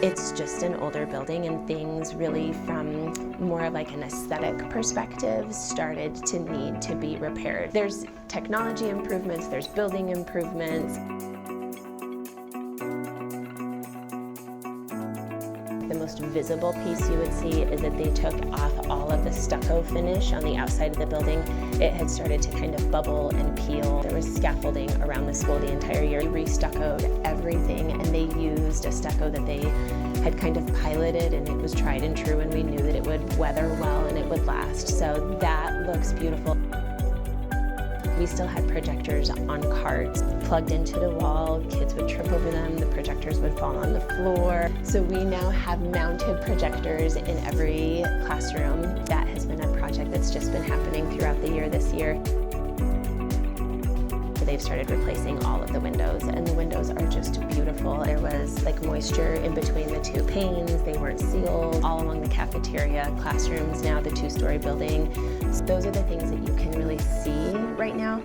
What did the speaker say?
It's just an older building, and things really from more of like an aesthetic perspective started to need to be repaired. There's technology improvements, there's building improvements. The most visible piece you would see is that they took off all of the stucco finish on the outside of the building. It had started to kind of bubble and peel. There was scaffolding around the school the entire year. We re-stuccoed everything, and they used a stucco that they had kind of piloted, and it was tried and true, and we knew that it would weather well and it would last. So that looks beautiful. We still had projectors on carts plugged into the wall. Kids would trip over them, the projectors would fall on the floor. So we now have mounted projectors in every classroom. That has been a project that's just been happening throughout the year this year. They've started replacing all of the windows, and the windows are just beautiful. There was like moisture in between the two panes. They weren't sealed. All along the cafeteria, classrooms, now the two-story building. So those are the things that you can really see right now.